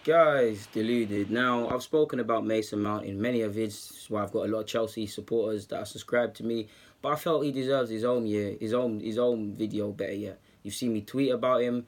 Guys, deluded. Now, I've spoken about Mason Mount in many of his, where I've got a lot of Chelsea supporters that are subscribed to me, but I felt he deserves his own year, his own video. Better yet, you've seen me tweet about him.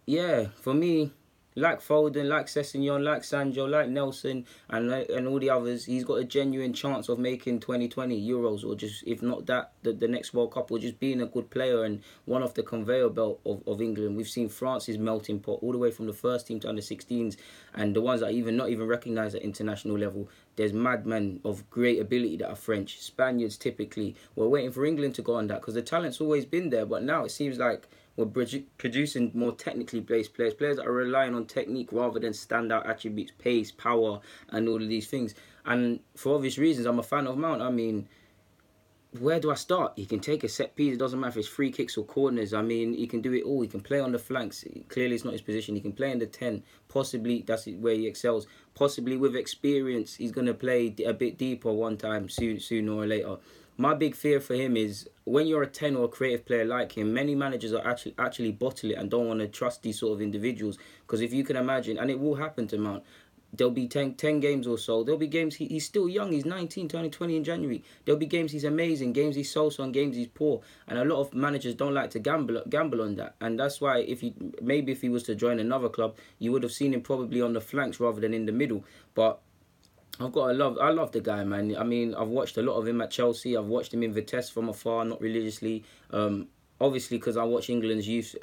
Yeah, for me, like Foden, like Sessegnon, like Sancho, like Nelson, and all the others, he's got a genuine chance of making 2020 Euros, or just, if not that, the next World Cup, or just being a good player and one off the conveyor belt of England. We've seen France's melting pot all the way from the first team to under 16s, and the ones that are even not even recognised at international level. There's madmen of great ability that are French. Spaniards typically. We're waiting for England to go on that because the talent's always been there, but now it seems like we're producing more technically based players that are relying on technique rather than standout attributes, pace, power, and all of these things. And for obvious reasons, I'm a fan of Mount. I mean, where do I start? He can take a set piece. It doesn't matter if it's free kicks or corners. I mean, he can do it all. He can play on the flanks. Clearly, it's not his position. He can play in the 10. Possibly, that's where he excels. Possibly, with experience, he's going to play a bit deeper one time, sooner or later. My big fear for him is when you're a 10 or a creative player like him, many managers are actually bottle it and don't want to trust these sort of individuals. Because if you can imagine, and it will happen to Mount, there'll be 10 games or so. There'll be games he's still young. He's 19, turning 20 in January. There'll be games he's amazing, games he's so-so, and games he's poor. And a lot of managers don't like to gamble on that. And that's why if he was to join another club, you would have seen him probably on the flanks rather than in the middle. But I love the guy, man. I mean, I've watched a lot of him at Chelsea. I've watched him in Vitesse from afar, not religiously. Obviously, because I watch England's youth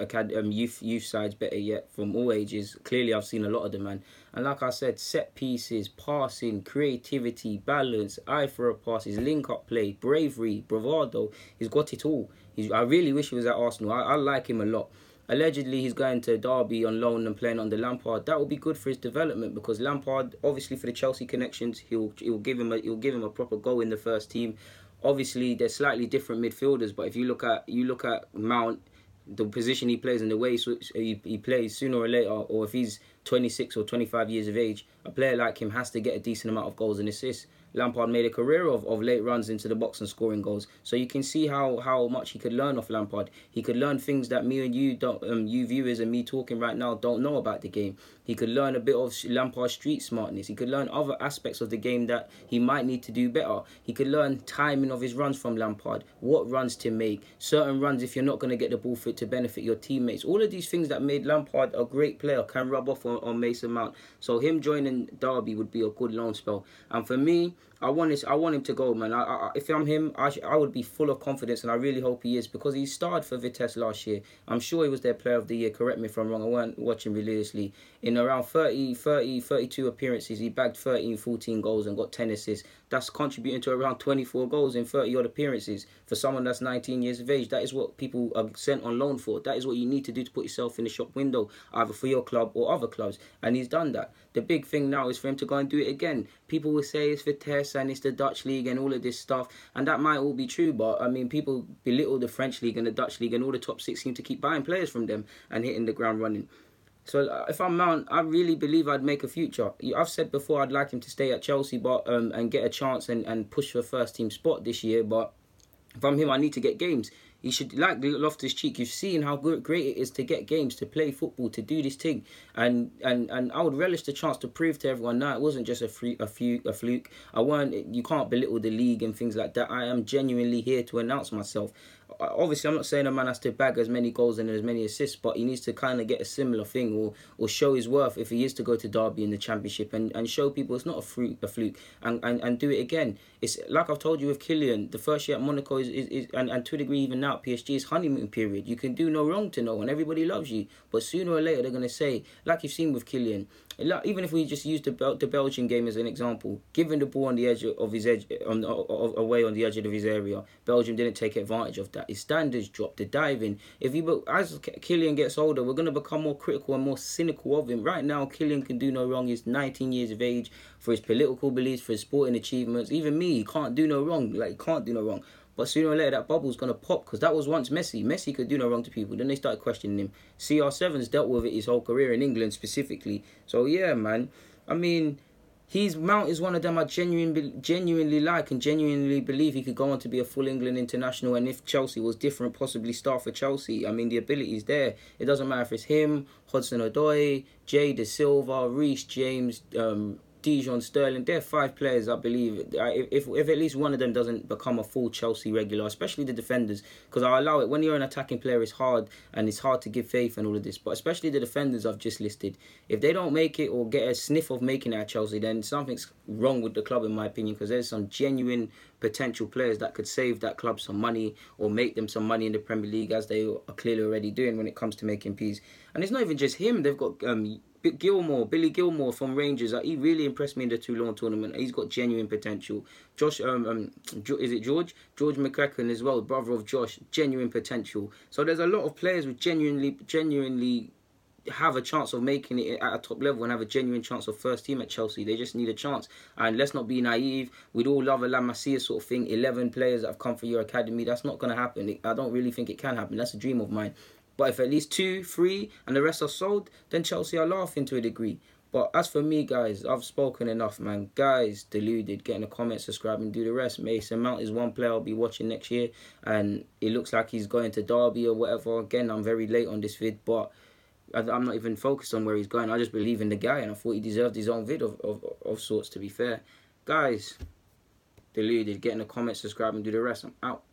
sides, better yet, from all ages. Clearly, I've seen a lot of them, man. And like I said, set pieces, passing, creativity, balance, eye for a pass, his link-up play, bravery, bravado. He's got it all. I really wish he was at Arsenal. I like him a lot. Allegedly, he's going to Derby on loan and playing under Lampard. That will be good for his development because Lampard, obviously for the Chelsea connections, he'll give him a proper go in the first team. Obviously, they're slightly different midfielders, but if you look at Mount, the position he plays and the way he plays, sooner or later, or if he's 26 or 25 years of age, a player like him has to get a decent amount of goals and assists. Lampard made a career of late runs into the box and scoring goals. So you can see how much he could learn off Lampard. He could learn things that me and you don't, you viewers and me talking right now don't know about the game. He could learn a bit of Lampard's street smartness. He could learn other aspects of the game that he might need to do better. He could learn timing of his runs from Lampard, what runs to make, certain runs if you're not going to get the ball fit to benefit your teammates. All of these things that made Lampard a great player can rub off on Mason Mount. So him joining Derby would be a good loan spell. And for me, I want him to go, man. If I'm him, I would be full of confidence, and I really hope he is, because he starred for Vitesse last year. I'm sure he was their player of the year. Correct me if I'm wrong. I weren't watching religiously. In around 32 appearances, he bagged 13, 14 goals and got 10 assists. That's contributing to around 24 goals in 30-odd appearances. For someone that's 19 years of age, that is what people are sent on loan for. That is what you need to do to put yourself in the shop window, either for your club or other clubs. And he's done that. The big thing now is for him to go and do it again. People will say it's Vitesse and it's the Dutch League and all of this stuff. And that might all be true, but I mean, people belittle the French League and the Dutch League, and all the top six seem to keep buying players from them and hitting the ground running. So if I'm Mount, I really believe I'd make a future. I've said before I'd like him to stay at Chelsea, but and get a chance and push for a first team spot this year. But if I'm him, I need to get games. He should, like Loftus-Cheek, you've seen how great it is to get games, to play football, to do this thing. And I would relish the chance to prove to everyone, no, it wasn't just a fluke. You can't belittle the league and things like that. I am genuinely here to announce myself. Obviously, I'm not saying a man has to bag as many goals and as many assists, but he needs to kind of get a similar thing or show his worth if he is to go to Derby in the Championship and show people it's not a fluke and do it again. It's like I've told you with Kylian, the first year at Monaco is and to a degree even now at PSG is honeymoon period. You can do no wrong to no one. Everybody loves you, but sooner or later they're going to say, like you've seen with Kylian, even if we just use the Belgian game as an example, giving the ball on the edge of his away on the edge of his area, Belgium didn't take advantage of that. His standards dropped, the diving. As Kylian gets older, we're going to become more critical and more cynical of him. Right now, Kylian can do no wrong. He's 19 years of age. For his political beliefs, for his sporting achievements, even me, he can't do no wrong. He can't do no wrong. But sooner or later, that bubble's going to pop, because that was once Messi. Messi could do no wrong to people. Then they started questioning him. CR7's dealt with it his whole career in England specifically. So, yeah, man. I mean, Mount is one of them I genuinely like and genuinely believe he could go on to be a full England international. And if Chelsea was different, possibly start for Chelsea. I mean, the ability is there. It doesn't matter if it's him, Hudson-Odoi, Jay De Silva, Reece James, Dijon, Sterling. They're 5 players, I believe. If at least one of them doesn't become a full Chelsea regular, especially the defenders, because I allow it. When you're an attacking player, it's hard, and it's hard to give faith and all of this. But especially the defenders I've just listed, if they don't make it or get a sniff of making it at Chelsea, then something's wrong with the club, in my opinion, because there's some genuine potential players that could save that club some money or make them some money in the Premier League, as they are clearly already doing when it comes to making peas. And it's not even just him. They've got Billy Gilmore from Rangers. He really impressed me in the Toulon tournament. He's got genuine potential. Is it George McCracken as well, brother of Josh, genuine potential. So there's a lot of players who genuinely have a chance of making it at a top level and have a genuine chance of first team at Chelsea. They just need a chance. And let's not be naive. We'd all love a La Masia sort of thing. 11 players that have come for your academy. That's not going to happen. I don't really think it can happen. That's a dream of mine. But if at least 2, 3 and the rest are sold, then Chelsea are laughing to a degree. But as for me, guys, I've spoken enough, man. Guys, deluded. Get in the comments, subscribe and do the rest. Mason Mount is one player I'll be watching next year. And it looks like he's going to Derby or whatever. Again, I'm very late on this vid, but I'm not even focused on where he's going. I just believe in the guy, and I thought he deserved his own vid of sorts, to be fair. Guys, deluded. Get in the comments, subscribe and do the rest. I'm out.